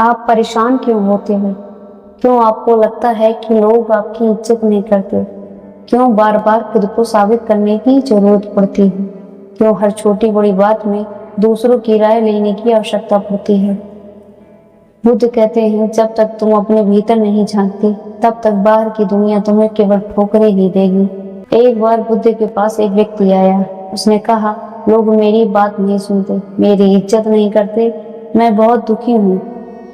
आप परेशान क्यों होते हैं? क्यों आपको लगता है कि लोग आपकी इज्जत नहीं करते? क्यों बार बार खुद को साबित करने की जरूरत पड़ती है? क्यों हर छोटी बड़ी बात में दूसरों की राय लेने की आवश्यकता पड़ती है? बुद्ध कहते हैं, जब तक तुम अपने भीतर नहीं झांकती तब तक बाहर की दुनिया तुम्हें केवल ठोकरें ही देगी। एक बार बुद्ध के पास एक व्यक्ति आया। उसने कहा, लोग मेरी बात नहीं सुनते, मेरी इज्जत नहीं करते, मैं बहुत दुखी हूँ।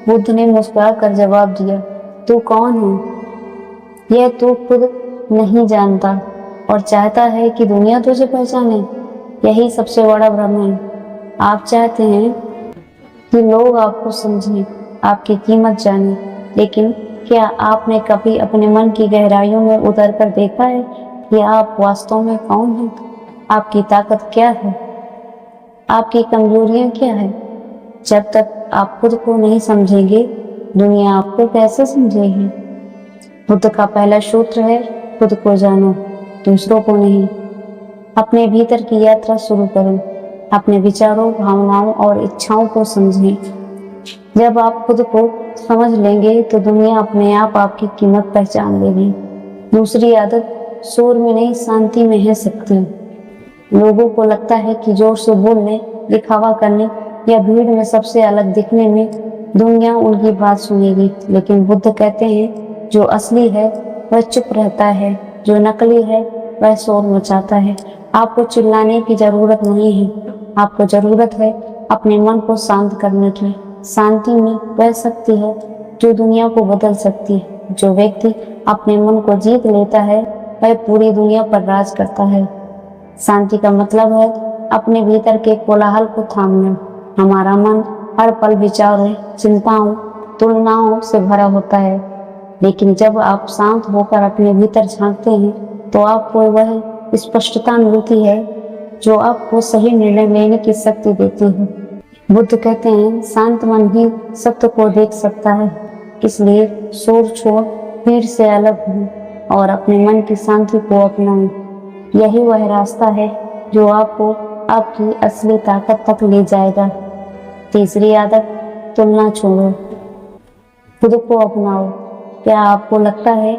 बुद्ध ने मुस्कुरा कर जवाब दिया, तू कौन है? यह तू खुद नहीं जानता और चाहता है कि दुनिया तुझे पहचाने। यही सबसे बड़ा भ्रम है। आप चाहते हैं कि लोग आपको समझें, आपकी कीमत जाने, लेकिन क्या आपने कभी अपने मन की गहराइयों में उतर कर देखा है कि आप वास्तव में कौन हैं? आपकी ताकत क्या है? आपकी कमजोरियां क्या है? जब तक आप खुद को नहीं समझेंगे, दुनिया आपको कैसे समझेगी? बुद्ध का पहला सूत्र है, खुद को जानो, दूसरों को नहीं। अपने भीतर की यात्रा शुरू करें। अपने विचारों, भावनाओं और इच्छाओं को समझें। जब आप खुद को समझ लेंगे तो दुनिया अपने आप आपकी कीमत पहचान लेगी। दूसरी आदत, शोर में नहीं शांति में है शक्ति। लोगों को लगता है कि जोर से बोलने, दिखावा करने या भीड़ में सबसे अलग दिखने में दुनिया उनकी बात सुनेगी, लेकिन बुद्ध कहते हैं, जो असली है वह चुप रहता है, जो नकली है वह शोर मचाता है। आपको चिल्लाने की जरूरत नहीं है, आपको जरूरत है अपने मन को शांत करने की। शांति में वह शक्ति है जो दुनिया को बदल सकती है। जो व्यक्ति अपने मन को जीत लेता है वह पूरी दुनिया पर राज करता है। शांति का मतलब है अपने भीतर के कोलाहल को थामना। हमारा मन हर पल विचारों, चिंताओं, तुलनाओं से भरा होता है, लेकिन जब आप शांत होकर अपने भीतर झांकते हैं तो आपको वह स्पष्टता मिलती है जो आपको सही निर्णय लेने की शक्ति देती है। बुद्ध कहते हैं, शांत मन ही सत्य को देख सकता है। इसलिए शोर छोड़ भीड़ से अलग हो और अपने मन की शांति को अपनाएं। यही वह रास्ता है जो आपको आपकी असली ताकत तक ले जाएगा। तीसरी आदत, तुलना छोड़ो, खुद को अपनाओ। क्या आपको लगता है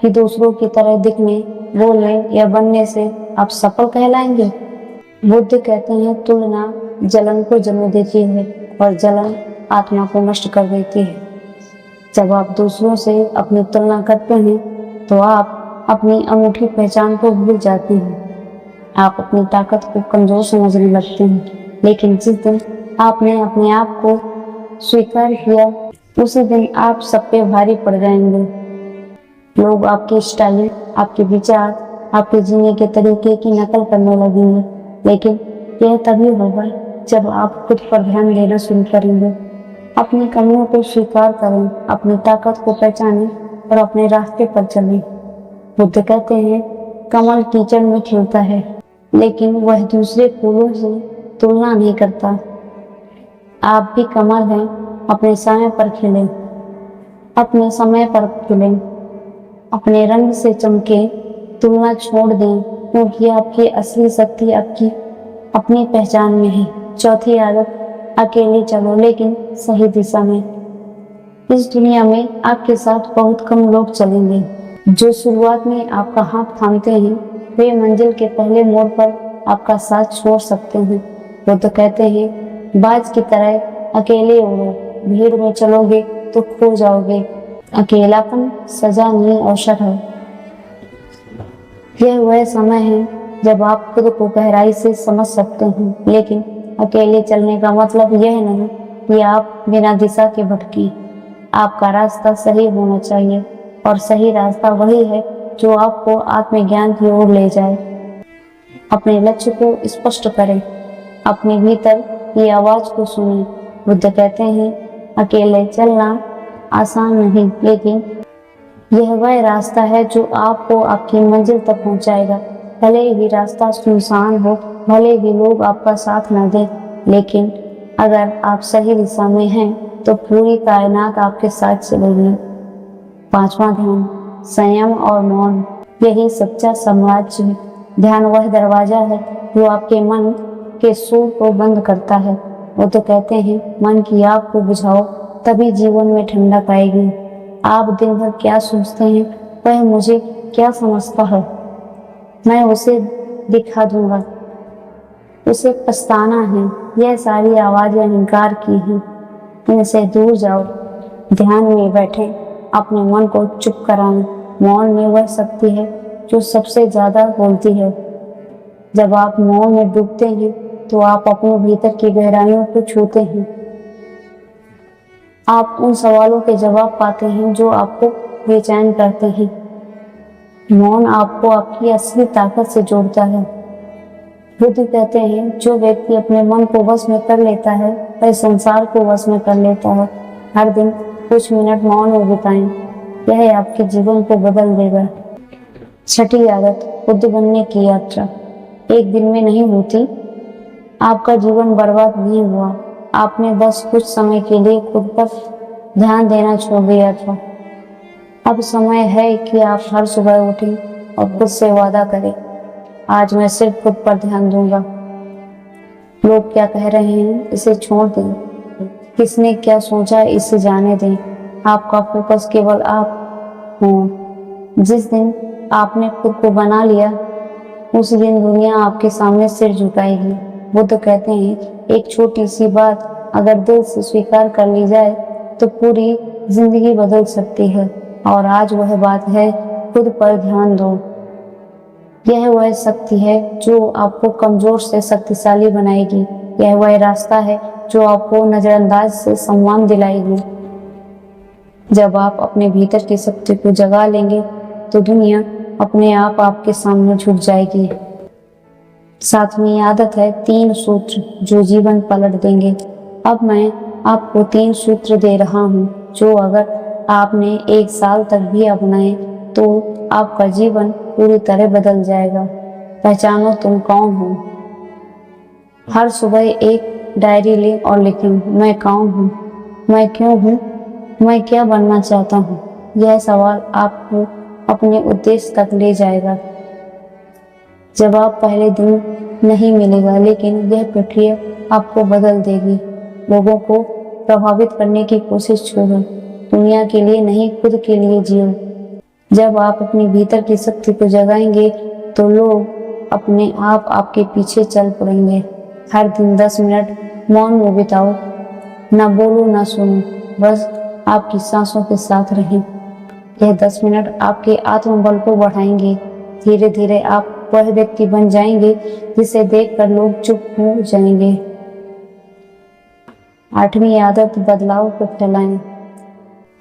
कि दूसरों की तरह दिखने, बोलने या बनने से आप सफल कहलाएंगे? बुद्ध कहते हैं, तुलना जलन को जन्म देती है और जलन आत्मा को नष्ट कर देती है। जब आप दूसरों से अपनी तुलना करते हैं तो आप अपनी अनूठी पहचान को भूल जाते हैं। आप अपनी ताकत को कमजोर समझने लगते हैं, लेकिन जिस दिन आपने अपने आप को स्वीकार किया उसी दिन आप सब पे भारी पड़ जाएंगे। लोग आपकी स्टाइल, आपके विचार, आपके जीने के तरीके की नकल करने लगेंगे, लेकिन यह तभी होगा जब आप खुद पर ध्यान देना शुरू करेंगे। अपनी कमियों को स्वीकार करें, अपनी ताकत को पहचानें और अपने रास्ते पर चलें। बुद्ध कहते हैं, कमल कीचड़ में खिलता है, लेकिन वह दूसरे फूलों से तुलना नहीं करता। आप भी कमल हैं, अपने समय पर खिलें, अपने समय पर खिलें, अपने रंग से चमके, तुलना छोड़ दें, क्योंकि आपकी असली शक्ति आपकी अपनी पहचान में है। चौथी आदत, अकेले चलो लेकिन सही दिशा में। इस दुनिया में आपके साथ बहुत कम लोग चलेंगे। जो शुरुआत में आपका हाथ थामते हैं वे मंजिल के पहले मोड़ पर आपका साथ छोड़ सकते हैं। बुद्ध कहते हैं, बाज की तरह अकेले उड़ो, भीड़ में चलोगे तो खो जाओगे। अकेलापन सजा नहीं, अवसर है। यह वह समय है जब आप खुद को गहराई से समझ सकते हैं, लेकिन अकेले चलने का मतलब यह नहीं कि आप बिना दिशा के भटके। आपका रास्ता सही होना चाहिए और सही रास्ता वही है जो आपको आत्मज्ञान की ओर ले जाए। अपने लक्ष्य को स्पष्ट करें, अपने भीतर की आवाज को सुनें। बुद्ध कहते हैं, अकेले चलना आसान नहीं, लेकिन यह वह रास्ता है जो आपको आपकी मंजिल तक पहुंचाएगा। भले ही रास्ता सुनसान हो, भले ही लोग आपका साथ न दें, लेकिन अगर आप सही दिशा में हैं तो पूरी कायनात आपके साथ चलेगी। पांचवा ध्यान, संयम और मौन। यही सच्चा साम्राज्य है। ध्यान वह दरवाजा है जो आपके मन के शोर को बंद करता है। वो तो कहते हैं, मन की आग को बुझाओ तभी जीवन में ठंडक आएगी। आप दिन भर क्या सोचते हैं, वह मुझे क्या समझता है। मैं उसे दिखा दूंगा, उसे पछताना है। यह सारी आवाजें अहंकार की हैं, इनसे दूर जाओ। ध्यान में बैठे अपने मन को चुप कराएं। मौन में वह शक्ति है जो सबसे ज्यादा बोलती है। जब आप मौन में डूबते हैं तो आप अपने भीतर की गहराइयों को छूते हैं। आप उन सवालों के जवाब पाते हैं जो आपको बेचैन करते हैं। मौन आपको आपकी असली ताकत से जोड़ता है। बुद्ध कहते हैं, जो व्यक्ति अपने मन को वश में कर लेता है वह संसार को वश में कर लेता है। हर दिन कुछ मिनट मौन में बिताएं, यह आपके जीवन को बदल देगा। छठी आदत, बुद्ध बनने की यात्रा एक दिन में नहीं होती। आपका जीवन बर्बाद नहीं हुआ, आपने बस कुछ समय के लिए खुद पर ध्यान देना छोड़ दिया था। अब समय है कि आप हर सुबह उठें और खुद से वादा करें, आज मैं सिर्फ खुद पर ध्यान दूंगा। लोग क्या कह रहे हैं इसे छोड़ दें, किसने क्या सोचा इसे जाने दें। आपका फोकस केवल आप हो। जिस दिन आपने खुद को बना लिया उस दिन दुनिया आपके सामने सिर झुकाएगी। बुद्ध कहते हैं, एक छोटी सी बात अगर दिल से स्वीकार कर ली जाए तो पूरी जिंदगी बदल सकती है। और आज वह बात है, खुद पर ध्यान दो। यह वह शक्ति है जो आपको कमजोर से शक्तिशाली बनाएगी। यह वह रास्ता है जो आपको नजरअंदाज से सम्मान दिलाएगी। जब आप अपने भीतर की शक्ति को जगा लेंगे तो दुनिया अपने आप आपके सामने झुक जाएगी। सातवीं आदत है 3 सूत्र जो जीवन पलट देंगे। अब मैं आपको 3 सूत्र दे रहा हूँ जो अगर आपने 1 साल तक भी अपनाए तो आपका जीवन पूरी तरह बदल जाएगा। पहचानो तुम कौन हो। हर सुबह एक डायरी लें और लिखें, मैं कौन हूँ, मैं क्यों हूँ, मैं क्या बनना चाहता हूँ। यह सवाल आपको अपने उद्देश्य तक ले जाएगा। जवाब पहले दिन नहीं मिलेगा, लेकिन यह प्रक्रिया आपको बदल देगी। लोगों को प्रभावित करने की कोशिश छोड़ो, दुनिया के लिए नहीं, खुद के लिए जियो। जब आप अपने भीतर की शक्ति को जगाएंगे तो लोग अपने आप आपके पीछे चल पड़ेंगे। हर दिन 10 मिनट मौन में बिताओ, ना बोलो ना सुनो, बस आपकी सांसों के साथ रहें। यह 10 मिनट आपके आत्मबल को बढ़ाएंगे। धीरे धीरे आप वह व्यक्ति बन जाएंगे जिसे देखकर लोग चुप हो जाएंगे। 8वीं आदत, बदलाव को फैलाएं।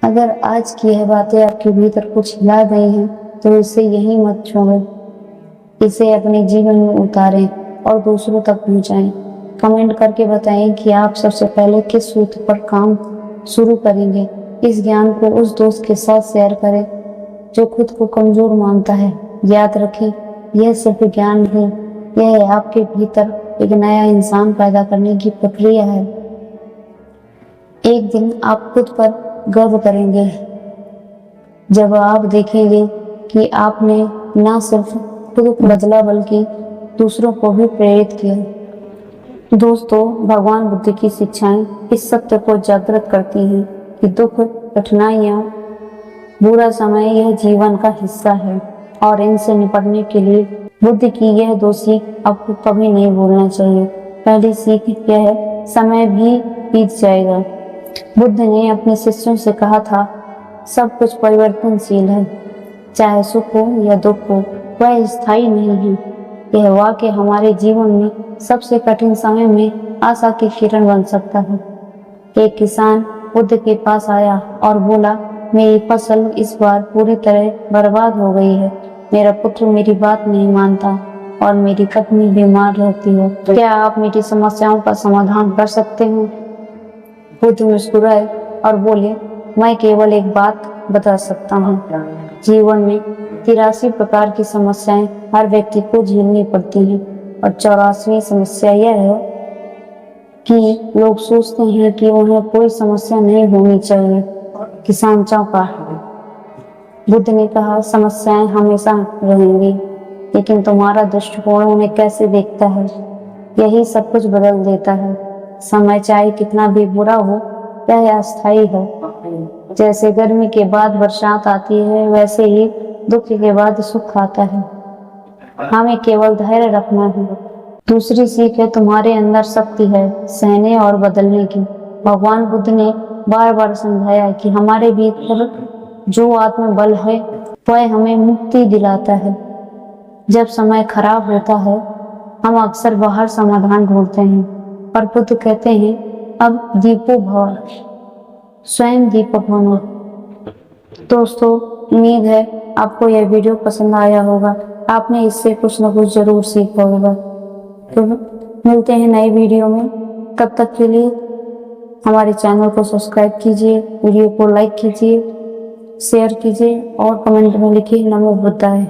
अगर आज की यह बातें आपके भीतर कुछ हिला गई हैं तो इसे यहीं मत छोड़ो, इसे अपने जीवन में उतारें और दूसरों तक पहुंचाएं। कमेंट करके बताएं कि आप सबसे पहले किस सूत्र पर काम शुरू करेंगे। इस ज्ञान को उस दोस्त के साथ शेयर करें जो खुद को कमजोर मानता है। याद रखें, यह सिर्फ ज्ञान नहीं, यह आपके भीतर एक नया इंसान पैदा करने की प्रक्रिया है। एक दिन आप खुद पर गर्व करेंगे जब आप देखेंगे कि आपने न सिर्फ खुद को बदला बल्कि दूसरों को भी प्रेरित किया। दोस्तों, भगवान बुद्ध की शिक्षाएं इस सत्य को जागृत करती हैं कि दुख, कठिनाइयां, बुरा समय यह जीवन का हिस्सा है और इनसे निपटने के लिए बुद्ध की यह 2 सीख आपको कभी नहीं भूलना चाहिए। पहली सीख यह है, समय भी बीत जाएगा। बुद्ध ने अपने शिष्यों से कहा था, सब कुछ परिवर्तनशील है, चाहे सुख हो या दुख हो, वह स्थायी नहीं है। यह वाक्य हमारे जीवन में सबसे कठिन समय में आशा की किरण बन सकता है। एक किसान बुद्ध के पास आया और बोला, मेरी फसल इस बार पूरी तरह बर्बाद हो गई है। मेरा पुत्र मेरी बात नहीं मानता और मेरी पत्नी बीमार रहती है। क्या आप मेरी समस्याओं का समाधान कर सकते हैं? बुद्ध मुस्कुराए और बोले, मैं केवल एक बात बता सकता हूँ। जीवन में 83 प्रकार की समस्याएं हर व्यक्ति को झेलनी पड़ती हैं और 84वीं समस्या यह है कि लोग सोचते हैं कि उन्हें कोई समस्या नहीं होनी चाहिए। किसान चौंका। बुद्ध ने कहा, समस्याएं हमेशा रहेंगी, लेकिन तुम्हारा दृष्टिकोण उन्हें कैसे देखता है, यही सब कुछ बदल देता है। समय चाहे कितना भी बुरा हो, यह अस्थायी है। जैसे गर्मी के बाद बरसात आती है, वैसे ही दुख के बाद सुख आता है। हमें केवल धैर्य रखना है। दूसरी सीख है, तुम्हारे अंदर शक्ति है सहने और बदलने की। भगवान बुद्ध ने बार बार समझाया कि हमारे भीतर जो आत्मबल है वह हमें मुक्ति दिलाता है। जब समय खराब होता है हम अक्सर बाहर समाधान ढूंढते हैं, पर बुद्ध कहते हैं अब दीपो भव, स्वयं दीपक बनो। दोस्तों, उम्मीद है आपको यह वीडियो पसंद आया होगा, आपने इससे कुछ न कुछ जरूर सीखा होगा। तो मिलते हैं नए वीडियो में, तब तक के लिए हमारे चैनल को सब्सक्राइब कीजिए, वीडियो को लाइक कीजिए, शेयर कीजिए और कमेंट में लिखिए नमो बुद्धाय।